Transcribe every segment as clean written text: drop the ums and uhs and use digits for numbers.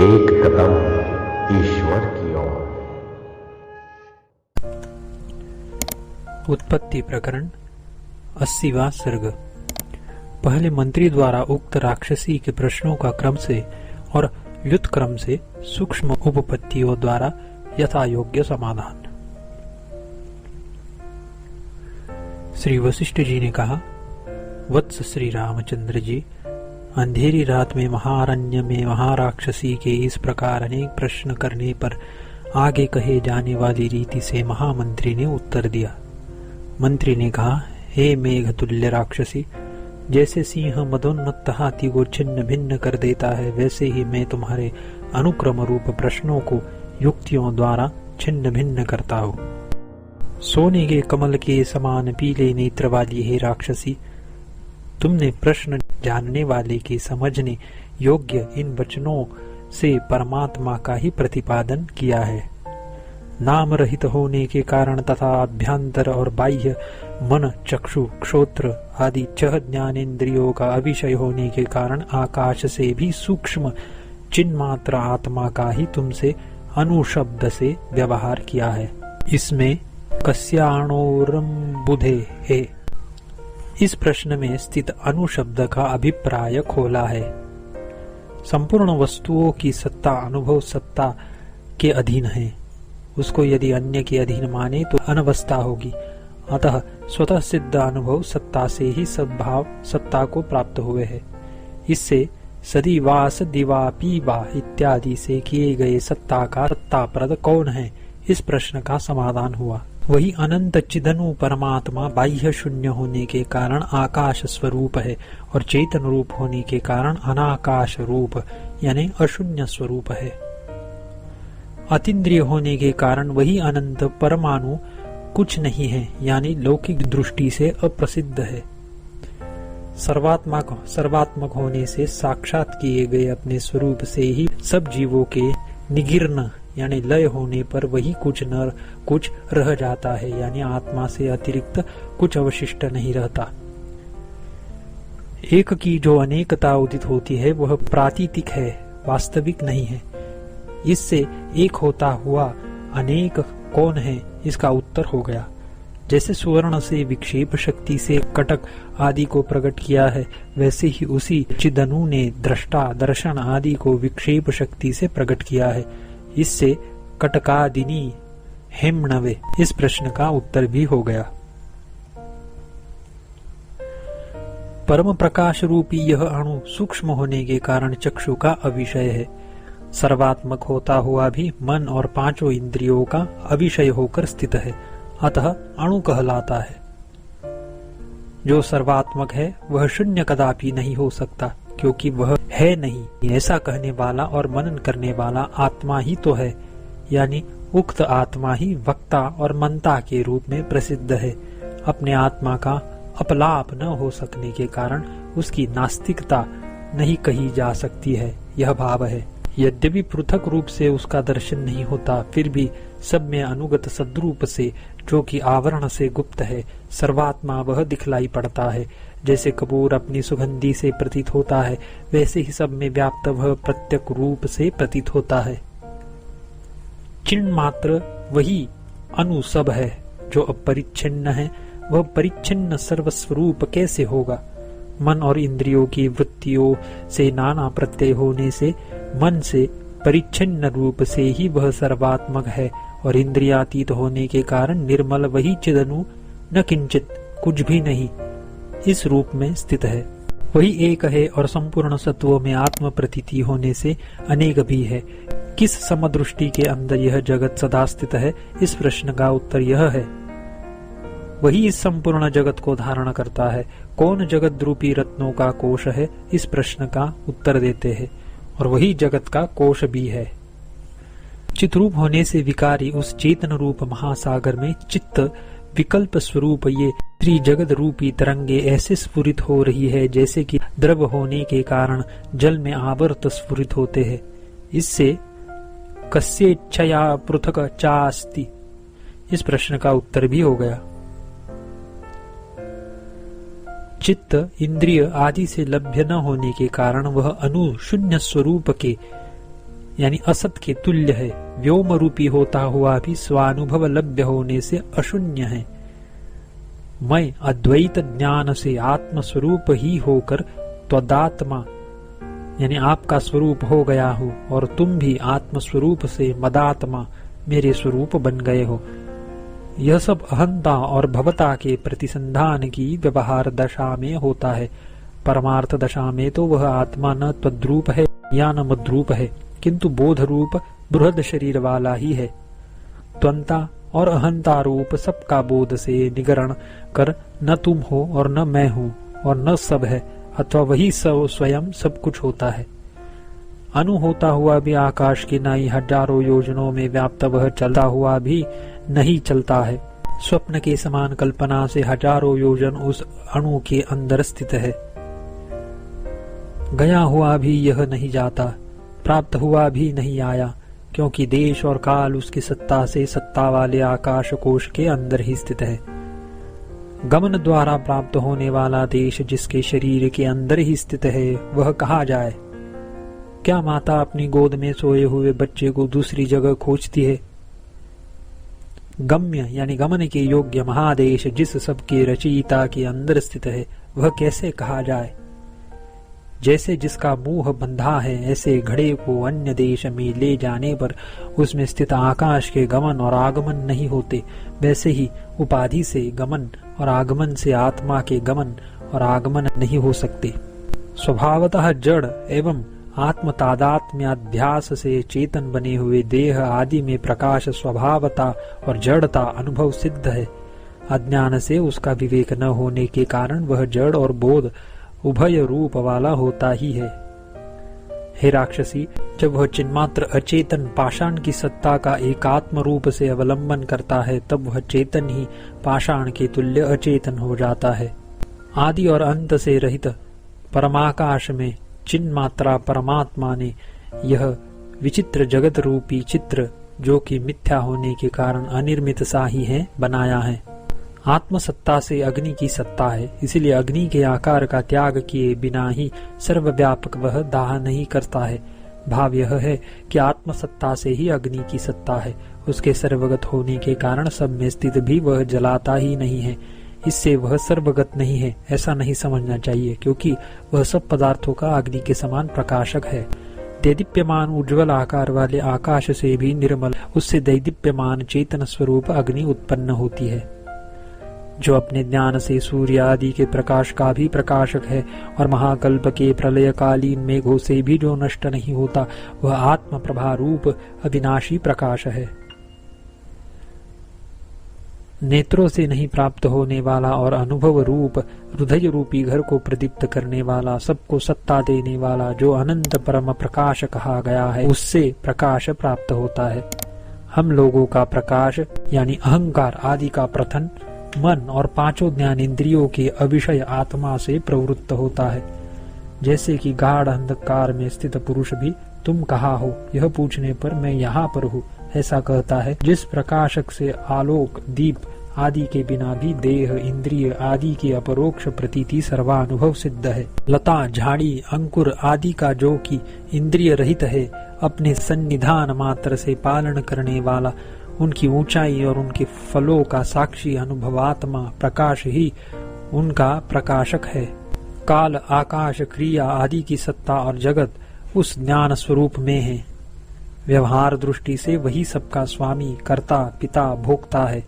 एक कदम ईश्वर की ओर। उत्पत्ति प्रकरण 80वां सर्ग। पहले मंत्री द्वारा उक्त राक्षसी के प्रश्नों का क्रम से और युत क्रम से सूक्ष्म उपपत्तियों द्वारा यथा योग्य समाधान। श्री वशिष्ठ जी ने कहा, वत्स श्री रामचंद्र जी, अंधेरी रात में महारण्य में महाराक्षसी के इस प्रकार अनेक प्रश्न करने पर आगे कहे जाने वाली रीति से महामंत्री ने उत्तर दिया। मंत्री ने कहा, हे मेघ तुल्य राक्षसी, जैसे सिंह मदोन्मत्त हाथी को छिन्न भिन्न कर देता है, वैसे ही मैं तुम्हारे अनुक्रम रूप प्रश्नों को युक्तियों द्वारा छिन्न भिन्न करता हूँ। सोने के कमल के समान पीले नेत्र वाली हे राक्षसी, तुमने प्रश्न जानने वाले के समझने योग्य इन वचनों से परमात्मा का ही प्रतिपादन किया है। नाम रहित होने के कारण तथा अभ्यंतर और बाह्य मन, चक्षु, श्रोत्र आदि 6 ज्ञानेन्द्रियों का अविषय होने के कारण आकाश से भी सूक्ष्म चिन्मात्र आत्मा का ही तुमसे अनुशब्द से व्यवहार किया है। इसमें कस्याणोरम बुधे है, इस प्रश्न में स्थित अनुशब्द का अभिप्राय खोला है। संपूर्ण वस्तुओं की सत्ता अनुभव सत्ता के अधीन है। उसको यदि अन्य के अधीन माने तो अनवस्था होगी। अतः स्वतः सिद्ध अनुभव सत्ता से ही सद्भाव सत्ता को प्राप्त हुए है। इससे सदिवास दिवा पीवा इत्यादि से किए गए सत्ता का सत्ताप्रद कौन है, इस प्रश्न का समाधान हुआ। वही अनंत चिदनु परमात्मा बाह्य शून्य होने के कारण आकाश स्वरूप है और चेतन रूप होने के कारण अनाकाश रूप यानी अशून्य स्वरूप है। अतीन्द्रिय होने के कारण वही अनंत परमाणु कुछ नहीं है, यानी लौकिक दृष्टि से अप्रसिद्ध है। सर्वात्मक होने से साक्षात किए गए अपने स्वरूप से ही सब जीवों के निगीर्ण यानी लय होने पर वही कुछ न कुछ रह जाता है, यानी आत्मा से अतिरिक्त कुछ अवशिष्ट नहीं रहता। एक की जो अनेकता उदित होती है वह प्रातीतिक है, वास्तविक नहीं है। इससे एक होता हुआ अनेक कौन है, इसका उत्तर हो गया। जैसे सुवर्ण से विक्षेप शक्ति से कटक आदि को प्रकट किया है, वैसे ही उसी चिदनु ने दृष्टा दर्शन आदि को विक्षेप शक्ति से प्रकट किया है। इससे कटकादिनी हेमणवे, इस प्रश्न का उत्तर भी हो गया। परम प्रकाश रूपी यह अणु सूक्ष्म होने के कारण चक्षु का अविषय है। सर्वात्मक होता हुआ भी मन और 5 इंद्रियों का अविषय होकर स्थित है, अतः अणु कहलाता है। जो सर्वात्मक है वह शून्य कदापि नहीं हो सकता, क्योंकि वह है नहीं। ऐसा कहने वाला और मनन करने वाला आत्मा ही तो है, यानी उक्त आत्मा ही वक्ता और मंता के रूप में प्रसिद्ध है। अपने आत्मा का अपलाप न हो सकने के कारण उसकी नास्तिकता नहीं कही जा सकती है, यह भाव है। यद्यपि पृथक रूप से उसका दर्शन नहीं होता, फिर भी सब में अनुगत सद्रूप से, जो कि आवरण से गुप्त है, सर्वात्मा वह दिखलाई पड़ता है। जैसे कपूर अपनी सुगंधि से प्रतीत होता है, वैसे ही सब में व्याप्त वह प्रत्यक रूप से प्रतीत होता है। चिन्ह मात्र वही अनु सब है, जो अपरिच्छिन्न है। वह परिच्छिन्न सर्वस्वरूप कैसे होगा? मन और इंद्रियों की वृत्तियों से नाना प्रत्यय होने से मन से परिच्छिन्न रूप से ही वह सर्वात्मक है, और इंद्रियातीत होने के कारण निर्मल वही चिदनु न किंचित कुछ भी नहीं इस रूप में स्थित है। वही एक है और संपूर्ण सत्वों में आत्म प्रतीति होने से अनेक भी है। किस समदृष्टि के अंदर यह जगत सदा स्थित है, इस प्रश्न का उत्तर यह है। वही इस संपूर्ण जगत को धारण करता है। कौन जगत रूपी रत्नों का कोश है, इस प्रश्न का उत्तर देते हैं, और वही जगत का कोश भी है। चित्रूप होने से विकारी उस चेतन रूप महासागर में चित्त विकल्प स्वरूप ये श्री जगत रूपी तरंगे ऐसे स्फुरित हो रही है, जैसे कि द्रव होने के कारण जल में आवर्त स्फुरित होते हैं। इससे कस्येच्छया पृथक चास्ति, इस प्रश्न का उत्तर भी हो गया। चित्त इंद्रिय आदि से लभ्य न होने के कारण वह अनुशून्य स्वरूप के यानी असत के तुल्य है। व्योम रूपी होता हुआ भी स्वानुभव लभ्य होने से अशून्य है। मैं अद्वैत ज्ञान से आत्म स्वरूप ही होकर त्वदात्मा यानी आपका स्वरूप हो गया हूँ, और तुम भी आत्म स्वरूप से मदात्मा मेरे स्वरूप बन गए हो। यह सब अहंता और भवता के प्रतिसंधान की व्यवहार दशा में होता है। परमार्थ दशा में तो वह आत्मा न त्वद्रूप है या न मद्रूप है, किंतु बोध रूप बृहद शरीर वाला ही है। त्वंता और अहंता रूप सबका बोध से निगरण कर न तुम हो और न मैं हूँ और न सब है, अथवा वही स्वयं सब कुछ होता है। अणु होता हुआ भी आकाश की नाई हजारों योजनों में व्याप्त वह चलता हुआ भी नहीं चलता है। स्वप्न के समान कल्पना से हजारों योजन उस अणु के अंदर स्थित है। गया हुआ भी यह नहीं जाता, प्राप्त हुआ भी नहीं आया, क्योंकि देश और काल उसकी सत्ता से सत्ता वाले आकाश कोश के अंदर ही स्थित है। गमन द्वारा प्राप्त होने वाला देश जिसके शरीर के अंदर ही स्थित है, वह कहा जाए। क्या माता अपनी गोद में सोए हुए बच्चे को दूसरी जगह खोजती है? गम्य यानी गमन के योग्य महादेश जिस सबके रचयिता के अंदर स्थित है, वह कैसे कहा जाए? जैसे जिसका मुंह बंधा है, ऐसे घड़े को अन्य देश में ले जाने पर उसमें स्थित आकाश के गमन और आगमन नहीं होते, वैसे ही उपाधि से गमन और आगमन से आत्मा के गमन और आगमन नहीं हो सकते। स्वभावतः जड़ एवं आत्म तादात्म्याध्यास से चेतन बने हुए देह आदि में प्रकाश स्वभावता और जड़ता अनुभव सिद्ध है। अज्ञान से उसका विवेक न होने के कारण वह जड़ और बोध उभय रूप वाला होता ही है। हे राक्षसी, जब वह चिन्मात्र अचेतन पाषाण की सत्ता का एकात्म रूप से अवलंबन करता है, तब वह चेतन ही पाषाण के तुल्य अचेतन हो जाता है। आदि और अंत से रहित परमाकाश में चिन्मात्रा परमात्मा ने यह विचित्र जगत रूपी चित्र, जो कि मिथ्या होने के कारण अनिर्मित सा ही है, बनाया है। आत्मसत्ता से अग्नि की सत्ता है, इसलिए अग्नि के आकार का त्याग किए बिना ही सर्वव्यापक वह दाह नहीं करता है। भाव यह है कि आत्मसत्ता से ही अग्नि की सत्ता है। उसके सर्वगत होने के कारण सब में स्थित भी वह जलाता ही नहीं है, इससे वह सर्वगत नहीं है ऐसा नहीं समझना चाहिए, क्योंकि वह सब पदार्थों का अग्नि के समान प्रकाशक है। दैदीप्यमान उज्ज्वल आकार वाले आकाश से भी निर्मल, उससे दैदीप्यमान चेतन स्वरूप अग्नि उत्पन्न होती है, जो अपने ज्ञान से सूर्य आदि के प्रकाश का भी प्रकाशक है, और महाकल्प के प्रलयकालीन मेघों से भी जो नष्ट नहीं होता, वह आत्म प्रभा रूप अविनाशी प्रकाश है। नेत्रों से नहीं प्राप्त होने वाला और अनुभव रूप हृदय रूपी घर को प्रदीप्त करने वाला, सबको सत्ता देने वाला, जो अनंत परम प्रकाश कहा गया है, उससे प्रकाश प्राप्त होता है। हम लोगों का प्रकाश यानी अहंकार आदि का प्रथन मन और पांचों ज्ञान इंद्रियों के अविषय आत्मा से प्रवृत्त होता है। जैसे कि गाढ़ अंधकार में स्थित पुरुष भी तुम कहाँ हो यह पूछने पर मैं यहाँ पर हूँ ऐसा कहता है, जिस प्रकाशक से आलोक दीप आदि के बिना भी देह इंद्रिय आदि की अपरोक्ष प्रतीति सर्वानुभव सिद्ध है। लता झाड़ी अंकुर आदि का जो कि इंद्रिय रहित है, अपने सन्निधान मात्र से पालन करने वाला, उनकी ऊंचाई और उनके फलों का साक्षी अनुभवात्मा प्रकाश ही उनका प्रकाशक है। काल आकाश क्रिया आदि की सत्ता और जगत उस ज्ञान स्वरूप में है। व्यवहार दृष्टि से वही सबका स्वामी कर्ता पिता भोक्ता है।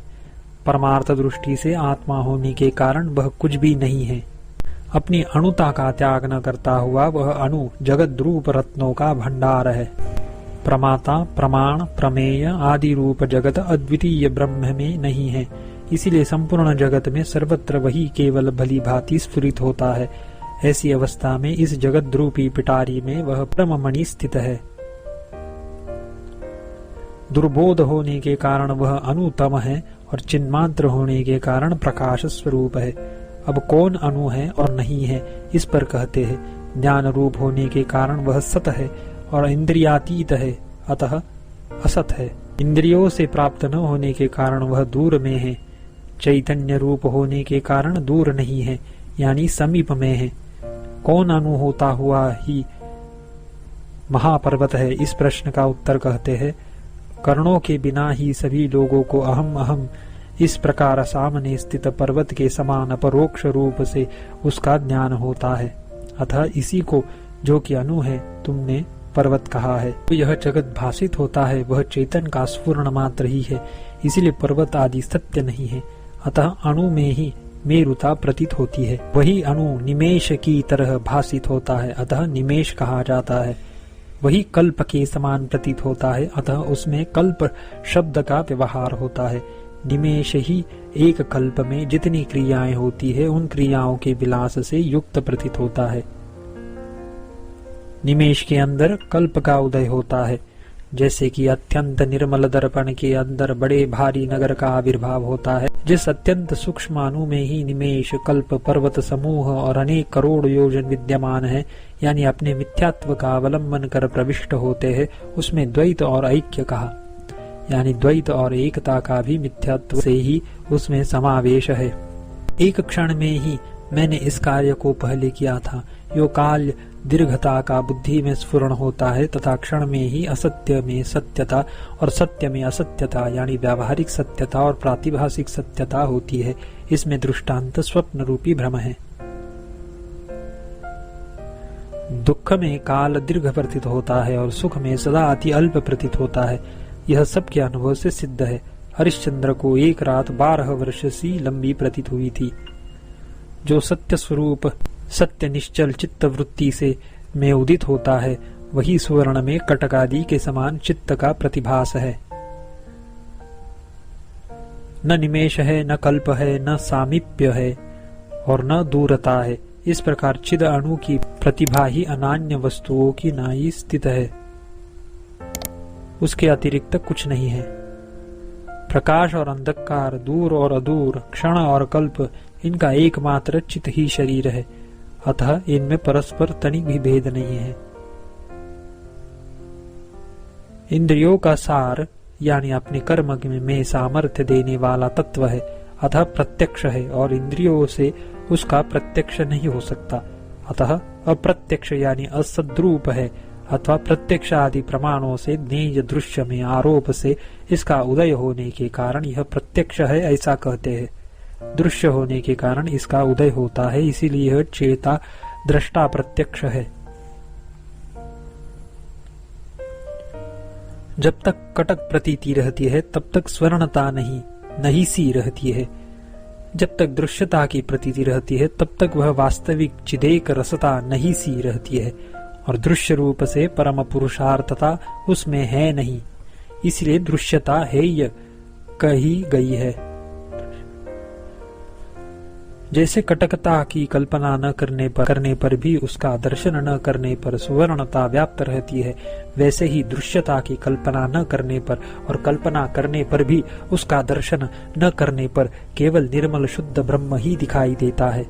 परमार्थ दृष्टि से आत्मा होने के कारण वह कुछ भी नहीं है। अपनी अणुता का त्याग न करता हुआ वह अणु जगत रूप रत्नों का भंडार है। प्रमाता प्रमाण प्रमेय आदि रूप जगत अद्वितीय ब्रह्म में नहीं है, इसीलिए संपूर्ण जगत में सर्वत्र वही केवल भली भांति स्फुरित होता है। ऐसी अवस्था में इस जगत रूपी पिटारी में वह परममणि स्थित है। दुर्बोध होने के कारण वह अनुतम है और चिन्मात्र होने के कारण प्रकाश स्वरूप है। अब कौन अणु है और नहीं है इस पर कहते हैं। ज्ञान रूप होने के कारण वह सत है और इंद्रियातीत है, अतः असत है। इंद्रियों से प्राप्त न होने के कारण वह दूर में है। चैतन्य रूप होने के कारण दूर नहीं है, यानी समीप में है। कौन अणु होता हुआ ही महापर्वत है? इस प्रश्न का उत्तर कहते हैं, कर्णों के बिना ही सभी लोगों को अहम अहम इस प्रकार सामने स्थित पर्वत के समान अपरोक्ष रूप से उसका ज्ञान होता है। अतः इसी को, जो कि अणु है, तुमने पर्वत कहा है। तो यह जगत भाषित होता है, वह चेतन का स्फुरण मात्र ही है, इसलिए पर्वत आदि सत्य नहीं है। अतः अणु में ही मेरुता प्रतीत होती है। वही अणु निमेष की तरह भाषित होता है, अतः निमेष कहा जाता है। वही कल्प के समान प्रतीत होता है, अतः उसमें कल्प शब्द का व्यवहार होता है। निमेष ही एक कल्प में जितनी क्रियाएं होती है, उन क्रियाओं के विलास से युक्त प्रतीत होता है। निमेष के अंदर कल्प का उदय होता है, जैसे कि अत्यंत निर्मल दर्पण के अंदर बड़े भारी नगर का आविर्भाव होता है। जिस अत्यंत सूक्ष्म अणु में ही निमेष, कल्प, पर्वत समूह और अनेक करोड़ योजन विद्यमान है, यानी अपने मिथ्यात्व का अवलंबन कर प्रविष्ट होते हैं, उसमें द्वैत और ऐक्य कहा, यानी द्वैत और एकता का भी मिथ्यात्व से ही उसमें समावेश है। एक क्षण में ही मैंने इस कार्य को पहले किया था। यो काल दीर्घता का बुद्धि में स्फुरण होता है तथा क्षण में ही असत्य में सत्यता और सत्य में असत्यता, यानी व्यावहारिक सत्यता और प्रातिभाषिक सत्यता होती है। इसमें दृष्टांत स्वप्न रूपी भ्रम है। दुख में काल दीर्घ प्रतीत होता है और सुख में सदा अति अल्प प्रतीत होता है। यह सबके अनुभव से सिद्ध है। हरिश्चंद्र को एक रात 12 वर्ष सी लंबी प्रतीत हुई थी। जो सत्य स्वरूप सत्य निश्चल चित्त वृत्ति से में उदित होता है, वही सुवर्ण में कटकादि के समान चित्त का प्रतिभास है। न निमेष है, न कल्प है, न सामीप्य है और न दूरता है। इस प्रकार चिद अणु की प्रतिभा ही अनान्य वस्तुओं की नाई स्थित है, उसके अतिरिक्त कुछ नहीं है। प्रकाश और अंधकार, दूर और अदूर, क्षण और कल्प, इनका एकमात्र चित ही शरीर है, अतः इनमें परस्पर तनिक भी भेद नहीं है। इंद्रियों का सार यानी अपने कर्म में सामर्थ्य देने वाला तत्व है, अतः प्रत्यक्ष है और इंद्रियों से उसका प्रत्यक्ष नहीं हो सकता, अतः अप्रत्यक्ष यानी असद्रूप है, अथवा प्रत्यक्ष आदि प्रमाणों से ज्ञेय दृश्य में आरोप से इसका उदय होने के कारण यह प्रत्यक्ष है ऐसा कहते हैं। दृश्य होने के कारण इसका उदय होता है, इसीलिए यह चेता दृष्टा प्रत्यक्ष है। जब तक कटक प्रतीति रहती है तब तक स्वर्णता नहीं सी रहती है। जब तक दृश्यता की प्रतीति रहती है तब तक वह वास्तविक चिदेक रसता नहीं सी रहती है और दृश्य रूप से परम पुरुषार्थता उसमें है नहीं, इसलिए दृश्यता हेय कही गई है। जैसे कटकता की कल्पना न करने पर भी उसका दर्शन न करने पर सुवर्णता व्याप्त रहती है, वैसे ही दृश्यता की कल्पना न करने पर और कल्पना करने पर भी उसका दर्शन न करने पर केवल निर्मल शुद्ध ब्रह्म ही दिखाई देता है।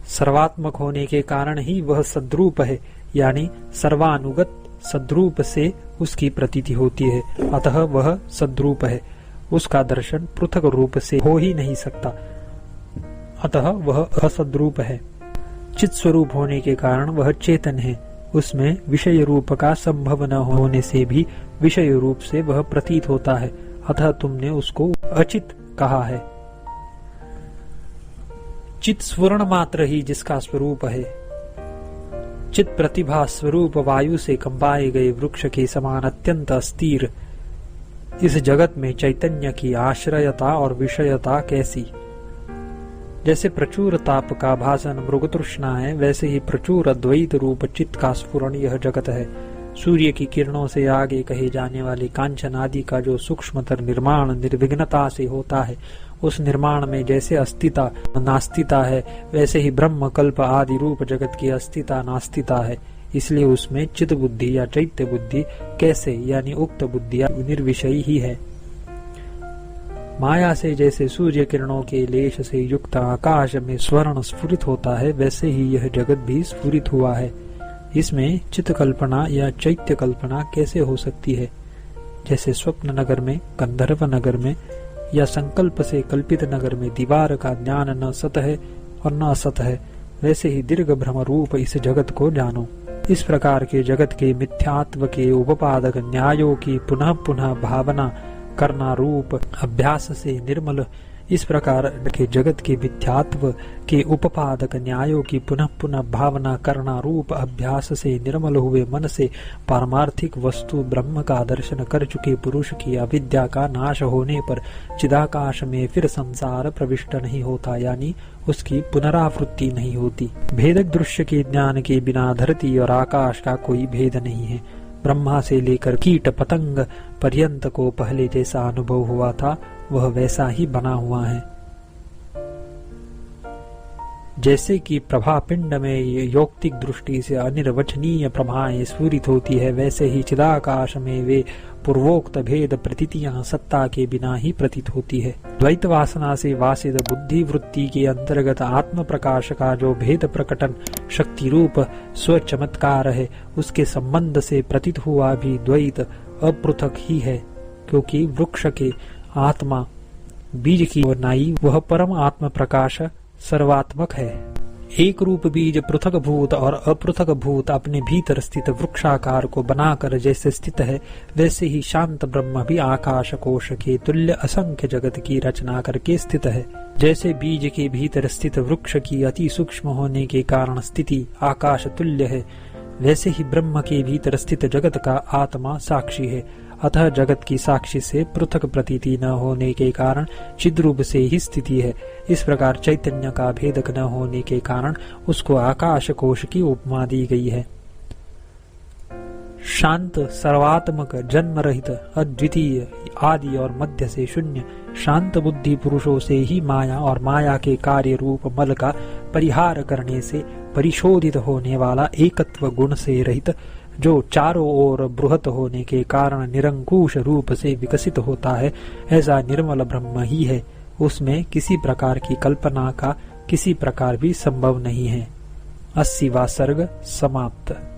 सर्वात्मक होने के कारण ही वह सद्रूप है, यानी सर्वानुगत सद्रूप से उसकी प्रतीति होती है, अतः वह सद्रूप है। उसका दर्शन पृथक रूप से हो ही नहीं सकता, अतः वह असद्रूप है। चित स्वरूप होने के कारण वह चेतन है, उसमें विषय रूप का संभव न होने से भी विषय रूप से वह प्रतीत होता है, अतः तुमने उसको अचित कहा है। चित स्वर्ण मात्र ही जिसका स्वरूप है। चित प्रतिभा स्वरूप वायु से कंपाए गए वृक्ष के समान अत्यंत अस्थिर इस जगत में चैतन्य की आश्रयता और विषयता कैसी? जैसे प्रचुर ताप का भासन मृगतृष्णा है, वैसे ही प्रचुर अद्वैत रूप चित्त का स्फुरण यह जगत है। सूर्य की किरणों से आगे कहे जाने वाले कांचन आदि का जो सूक्ष्मतर निर्माण निर्विघ्नता से होता है, उस निर्माण में जैसे अस्तिता नास्तिता है, वैसे ही ब्रह्म कल्प आदि रूप जगत की अस्तिता नास्तिता है। इसलिए उसमें चित्त बुद्धि या चैत्य बुद्धि कैसे, यानी उक्त बुद्धि निर्विषयी ही है। माया से जैसे सूर्य किरणों के लेश से युक्त आकाश में स्वर्ण स्फुरित होता है, वैसे ही यह जगत भी स्फुरित हुआ है। इसमें चित्त कल्पना या चैत्य कल्पना कैसे हो सकती है? जैसे स्वप्न नगर में, गंधर्व नगर में या संकल्प से कल्पित नगर में दीवार का ज्ञान न सत है और न असत है, वैसे ही दीर्घ भ्रम रूप इस जगत को जानो। इस प्रकार के जगत के मिथ्यात्व के उपादक न्यायों की पुनः पुनः भावना करना रूप अभ्यास से निर्मल, इस प्रकार के जगत के मिथ्यात्व के उपादक न्यायों की पुनः पुनः भावना करना रूप अभ्यास से निर्मल हुए मन से पारमार्थिक वस्तु ब्रह्म का दर्शन कर चुके पुरुष की अविद्या का नाश होने पर चिदाकाश में फिर संसार प्रविष्ट नहीं होता, यानी उसकी पुनरावृत्ति नहीं होती। भेदक दृश्य के ज्ञान के बिना धरती और आकाश का कोई भेद नहीं है। ब्रह्मा से लेकर कीट पतंग पर्यंत को पहले जैसा अनुभव हुआ था वह वैसा ही बना हुआ है। जैसे कि प्रभा पिंड में यौक्तिक दृष्टि से अनिर्वचनीय प्रभाएं स्फुरित होती है, वैसे ही चिदाकाश में वे पूर्वोक्त भेद प्रतीतियां सत्ता के बिना ही प्रतीत होती है। द्वैत वासना से वासित बुद्धि वृत्ति के अंतर्गत आत्म प्रकाश का जो भेद प्रकटन शक्ति रूप स्व चमत्कार है, उसके संबंध से प्रतीत हुआ भी द्वैत अपृथक ही है, क्योंकि वृक्ष के आत्मा बीज की नाई वह परम आत्म प्रकाश सर्वात्मक है। एक रूप बीज पृथक भूत और अपृथक भूत अपने भीतर स्थित वृक्षाकार को बनाकर जैसे स्थित है, वैसे ही शांत ब्रह्म भी आकाश कोश के तुल्य असंख्य जगत की रचना करके स्थित है। जैसे बीज के भीतर स्थित वृक्ष की अति सूक्ष्म होने के कारण स्थिति आकाश तुल्य है, वैसे ही ब्रह्म के भीतर स्थित जगत का आत्मा साक्षी है। अतः जगत की साक्षी से पृथक प्रतीति न होने के कारण चिद्रूप से ही स्थिति है। इस प्रकार चैतन्य का भेदक न होने के कारण उसको आकाश कोश की उपमा दी गई है। शांत सर्वात्मक जन्म रहित अद्वितीय आदि और मध्य से शून्य शांत बुद्धि पुरुषों से ही माया और माया के कार्य रूप मल का परिहार करने से परिशोधित होने वाला एकत्व गुण से रहित, जो चारों ओर बृहत होने के कारण निरंकुश रूप से विकसित होता है, ऐसा निर्मल ब्रह्म ही है। उसमें किसी प्रकार की कल्पना का किसी प्रकार भी संभव नहीं है। 80वां सर्ग समाप्त।